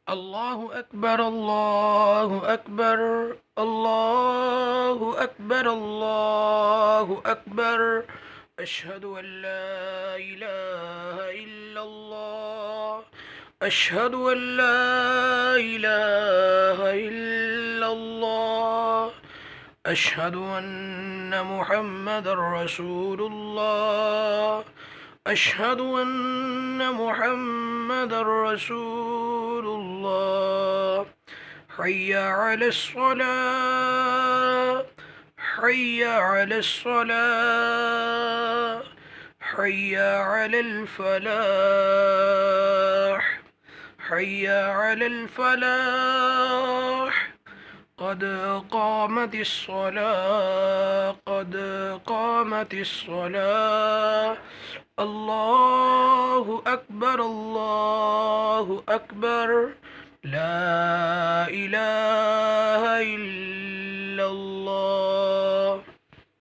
الله أكبر الله أكبر الله أكبر الله أكبر. أشهد أن لا إله إلا الله. أشهد أن لا إله إلا الله. أشهد أن محمد رسول الله. أشهد أن محمد رسول الله. حي على الصلاة. حي على الصلاة. حي على الفلاح. حي على الفلاح. قد قامت الصلاة. قد قامت الصلاة. الله أكبر الله أكبر. لا إله إلا الله.